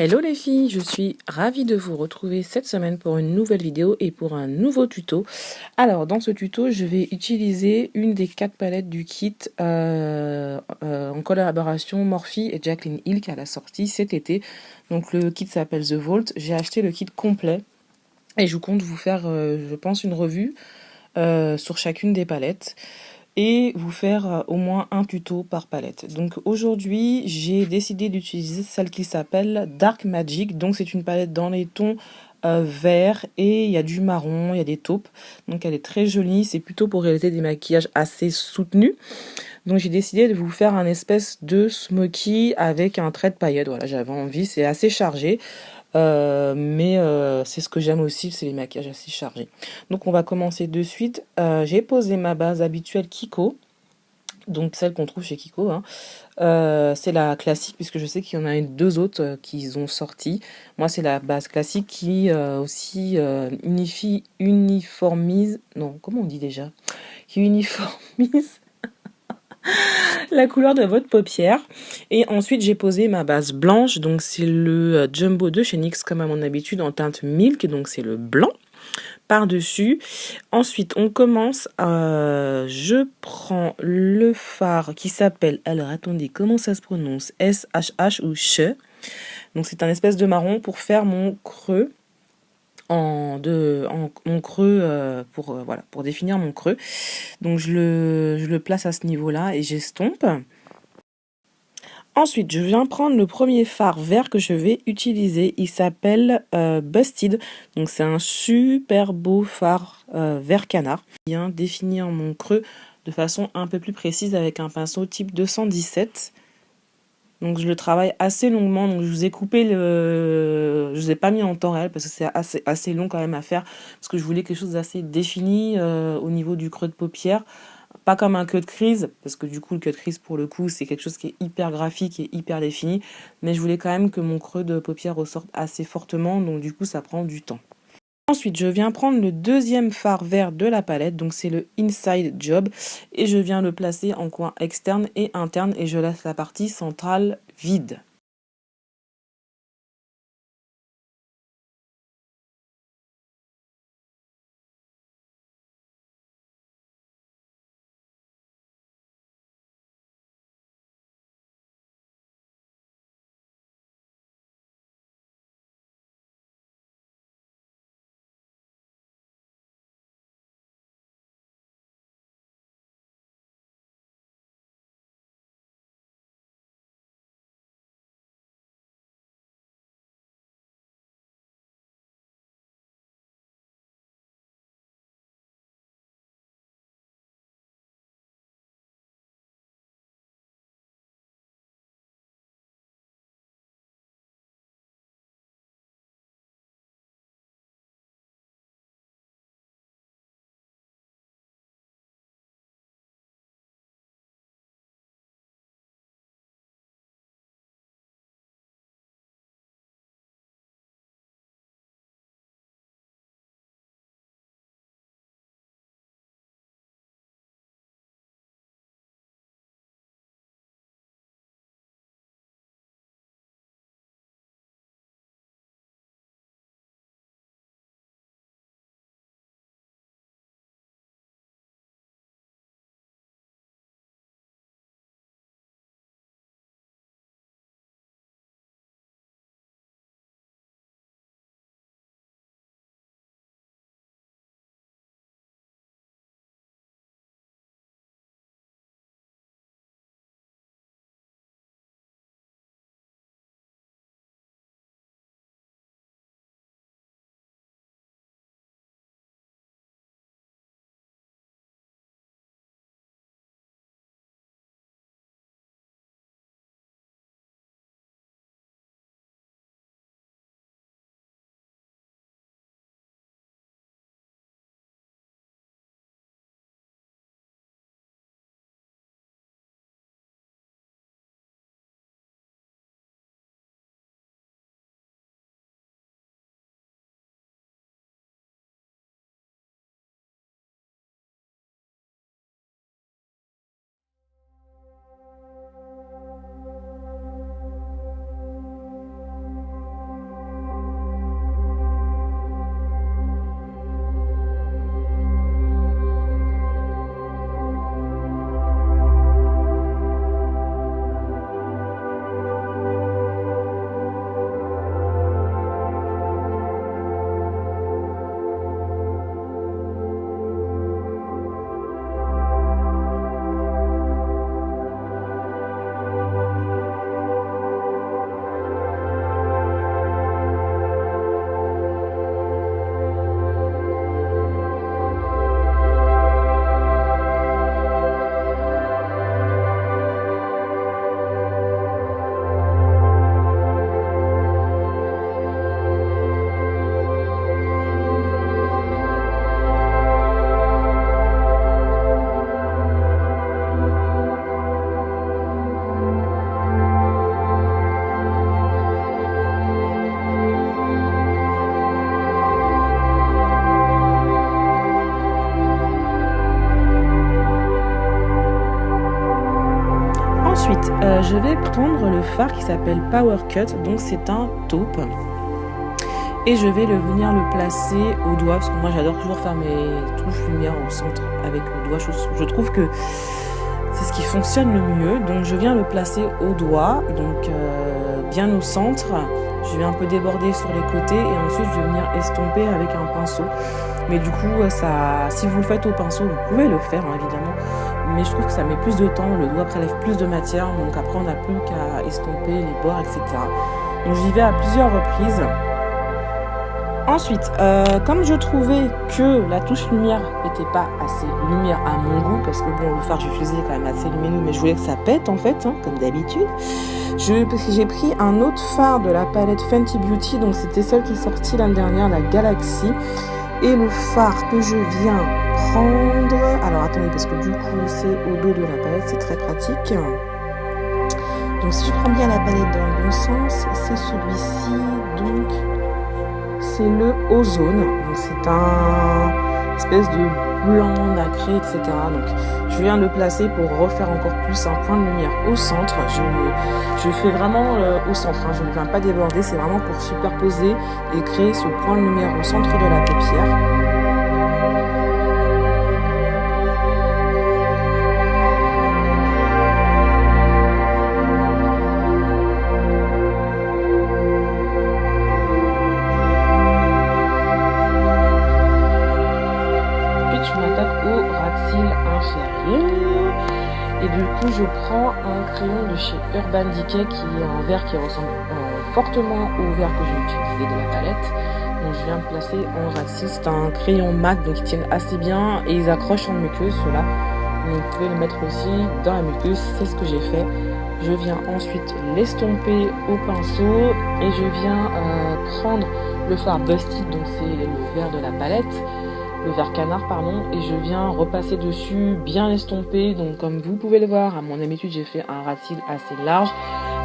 Hello les filles, je suis ravie de vous retrouver cette semaine pour une nouvelle vidéo et pour un nouveau tuto. Alors dans ce tuto, je vais utiliser une des 4 palettes du kit en collaboration Morphe et Jaclyn Hill qui a la sortie cet été. Donc le kit s'appelle The Vault. J'ai acheté le kit complet et je compte vous faire, je pense, une revue sur chacune des palettes et vous faire au moins un tuto par palette. Donc aujourd'hui, j'ai décidé d'utiliser celle qui s'appelle Dark Magic. Donc c'est une palette dans les tons verts et il y a du marron, il y a des taupes. Donc elle est très jolie, c'est plutôt pour réaliser des maquillages assez soutenus. Donc j'ai décidé de vous faire un espèce de smoky avec un trait de paillettes. Voilà, j'avais envie, c'est assez chargé. Mais c'est ce que j'aime aussi, c'est les maquillages assez chargés. Donc on va commencer de suite. J'ai posé ma base habituelle Kiko, donc celle qu'on trouve chez Kiko, hein. C'est la classique puisque je sais qu'il y en a deux autres qu'ils ont sorti. Moi c'est la base classique qui aussi uniformise, non comment on dit déjà, qui uniformise la couleur de votre paupière. Et ensuite, j'ai posé ma base blanche. Donc, c'est le Jumbo de chez NYX, comme à mon habitude, en teinte Milk. Donc, c'est le blanc par-dessus. Ensuite, on commence. Je prends le fard qui s'appelle... Alors, attendez, comment ça se prononce? SHH ou CHE. Donc, c'est un espèce de marron pour faire mon creux. Mon creux voilà, pour définir mon creux. Donc je le place à ce niveau-là et j'estompe. Ensuite, je viens prendre le premier fard vert que je vais utiliser. Il s'appelle Busted. Donc c'est un super beau fard vert canard. Je viens définir mon creux de façon un peu plus précise avec un pinceau type 217. Donc je le travaille assez longuement. Donc je vous ai coupé je vous ai pas mis en temps réel parce que c'est assez long quand même à faire parce que je voulais quelque chose d'assez défini au niveau du creux de paupière. Pas comme un cut crease, parce que du coup, le cut crease, pour le coup, c'est quelque chose qui est hyper graphique et hyper défini. Mais je voulais quand même que mon creux de paupière ressorte assez fortement, donc du coup, ça prend du temps. Ensuite, je viens prendre le deuxième fard vert de la palette, donc c'est le Inside Job, et je viens le placer en coin externe et interne, et je laisse la partie centrale vide. je vais prendre le fard qui s'appelle Power Cut, donc c'est un taupe. Et je vais venir le placer au doigt, parce que moi j'adore toujours faire mes touches lumière au centre avec le doigt. Je trouve que c'est ce qui fonctionne le mieux. Donc je viens le placer au doigt, donc bien au centre. Je vais un peu déborder sur les côtés et ensuite je vais venir estomper avec un pinceau. Mais du coup, si vous le faites au pinceau, vous pouvez le faire hein, évidemment. Mais je trouve que ça met plus de temps, le doigt prélève plus de matière. Donc après on n'a plus qu'à estomper les bords, etc. Donc j'y vais à plusieurs reprises. Ensuite, comme je trouvais que la touche lumière n'était pas assez lumière à mon goût, parce que bon, le fard que j'utilisais est quand même assez lumineux, mais je voulais que ça pète en fait, hein, comme d'habitude, j'ai pris un autre fard de la palette Fenty Beauty, donc c'était celle qui est sortie l'année dernière, la Galaxy, et le fard que je viens prendre, alors attendez, parce que du coup c'est au dos de la palette, c'est très pratique. Donc si je prends bien la palette dans le bon sens, c'est celui-ci, donc c'est le Ozone, donc c'est un espèce de blanc nacré, etc. Donc je viens le placer pour refaire encore plus un point de lumière au centre. Je fais vraiment au centre, hein. Je ne viens pas déborder, c'est vraiment pour superposer et créer ce point de lumière au centre de la paupière. Et du coup je prends un crayon de chez Urban Decay qui est un vert qui ressemble fortement au vert que j'ai utilisé de la palette. Donc je viens de placer en rat 6. C'est un crayon mat donc ils tiennent assez bien et ils accrochent en muqueuse ceux-là. Donc vous pouvez le mettre aussi dans la muqueuse, c'est ce que j'ai fait. Je viens ensuite l'estomper au pinceau et je viens prendre le fard Busted, donc c'est le vert de la palette. Le vert canard pardon, et je viens repasser dessus bien estompé. Donc comme vous pouvez le voir, à mon habitude j'ai fait un rat cils assez large,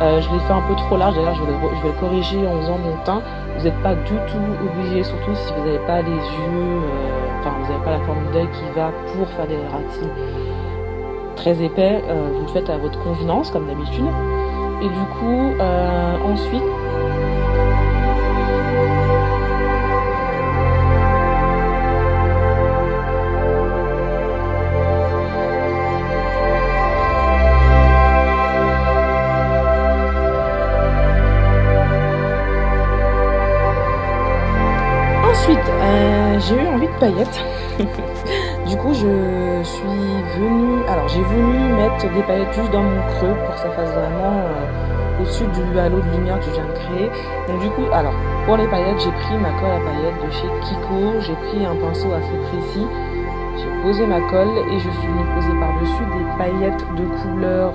je l'ai fait un peu trop large, d'ailleurs je vais le corriger en faisant mon teint. Vous n'êtes pas du tout obligé, surtout si vous n'avez pas les yeux, vous n'avez pas la forme d'œil qui va pour faire des rat cils très épais, vous le faites à votre convenance comme d'habitude. Et du coup ensuite j'ai eu envie de paillettes. Du coup je suis venue, alors j'ai voulu mettre des paillettes juste dans mon creux pour que ça fasse vraiment au-dessus du halo de lumière que je viens de créer. Donc du coup, alors pour les paillettes j'ai pris ma colle à paillettes de chez Kiko, j'ai pris un pinceau assez précis, j'ai posé ma colle et je suis venue poser par-dessus des paillettes de couleur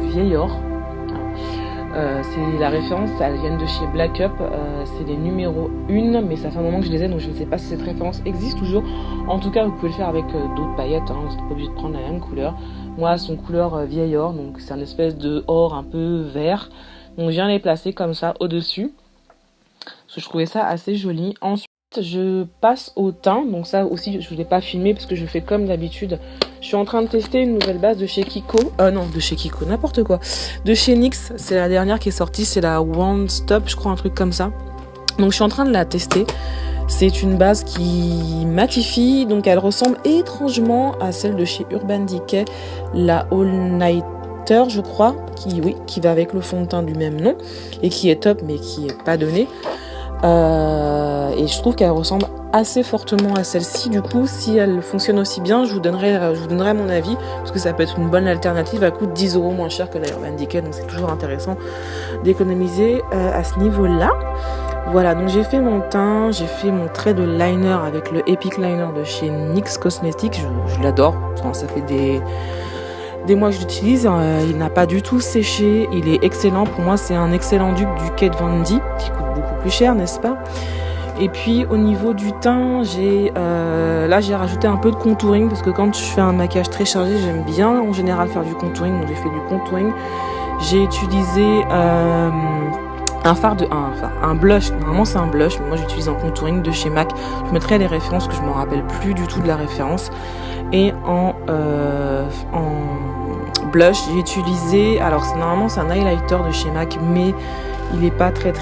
vieil or. C'est la référence, elles viennent de chez Black Up, c'est les numéros 1, mais ça fait un moment que je les ai, donc je ne sais pas si cette référence existe toujours. En tout cas, vous pouvez le faire avec d'autres paillettes, hein, vous n'êtes pas obligé de prendre la même couleur. Moi, elles sont couleur vieil or, donc c'est un espèce de or un peu vert. Donc je viens les placer comme ça au-dessus, parce que je trouvais ça assez joli. Ensuite, je passe au teint, donc ça aussi je ne l'ai pas filmé parce que je fais comme d'habitude. Je suis en train de tester une nouvelle base de chez Kiko, de chez Kiko, n'importe quoi, de chez NYX, c'est la dernière qui est sortie, c'est la One Stop, je crois, un truc comme ça. Donc je suis en train de la tester. C'est une base qui matifie, donc elle ressemble étrangement à celle de chez Urban Decay, la All Nighter, je crois, qui va avec le fond de teint du même nom et qui est top mais qui est pas donné. Et je trouve qu'elle ressemble assez fortement à celle-ci. Du coup, si elle fonctionne aussi bien, je vous donnerai mon avis, parce que ça peut être une bonne alternative. Elle coûte 10 € moins cher que la Urban Decay, donc c'est toujours intéressant d'économiser à ce niveau-là. Voilà, donc j'ai fait mon teint, j'ai fait mon trait de liner avec le Epic Liner de chez NYX Cosmetics. Je l'adore, enfin, ça fait des mois que je l'utilise. Il n'a pas du tout séché, il est excellent. Pour moi, c'est un excellent dupe du Kat Von D, qui coûte beaucoup plus cher, n'est-ce pas? Et puis au niveau du teint, j'ai rajouté un peu de contouring, parce que quand je fais un maquillage très chargé, j'aime bien en général faire du contouring, donc j'ai fait du contouring. J'ai utilisé un blush. Normalement c'est un blush, mais moi j'utilise un contouring de chez MAC. Je mettrai les références, que je me rappelle plus du tout de la référence. Et en blush, j'ai utilisé, alors normalement c'est un highlighter de chez MAC, mais il est pas très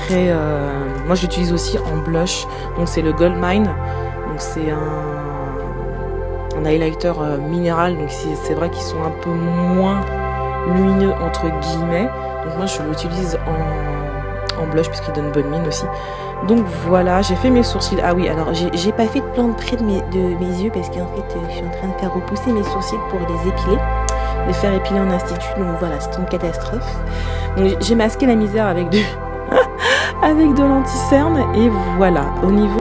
moi j'utilise aussi en blush, donc c'est le Goldmine, donc c'est un highlighter minéral, donc c'est vrai qu'ils sont un peu moins lumineux entre guillemets, donc moi je l'utilise en blush puisqu'il donne bonne mine aussi. Donc voilà, j'ai fait mes sourcils. Ah oui, alors j'ai pas fait de plan de près de mes yeux parce qu'en fait je suis en train de faire repousser mes sourcils pour les épiler, les faire épiler en institut, donc voilà, c'est une catastrophe. Donc j'ai masqué la misère avec avec de l'anti-cerne et voilà, au niveau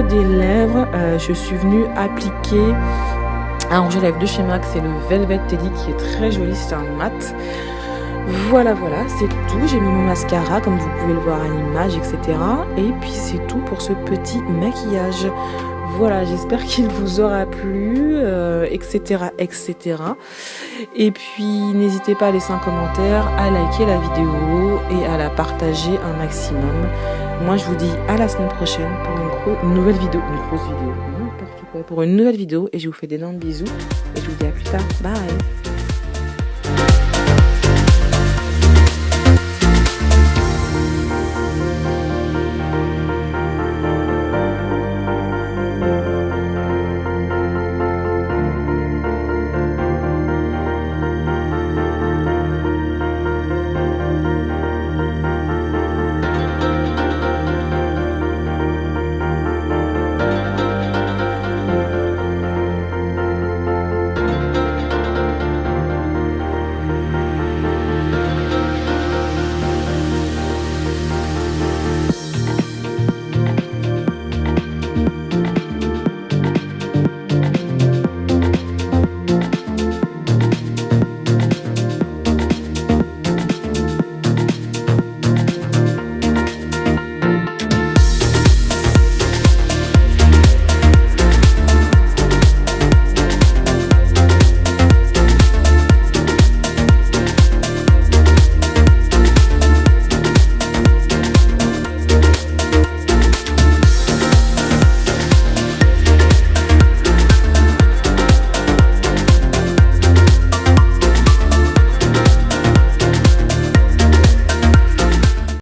des lèvres, je suis venue appliquer un rouge à lèvres de chez MAC, c'est le Velvet Teddy qui est très joli, c'est un mat. Voilà, c'est tout. J'ai mis mon mascara comme vous pouvez le voir à l'image, etc. Et puis c'est tout pour ce petit maquillage. Voilà, j'espère qu'il vous aura plu, etc. Et puis n'hésitez pas à laisser un commentaire, à liker la vidéo et à la partager un maximum. Moi je vous dis à la semaine prochaine pour une nouvelle vidéo, une grosse vidéo, n'importe quoi, pour une nouvelle vidéo, et je vous fais d'énormes bisous et je vous dis à plus tard, bye.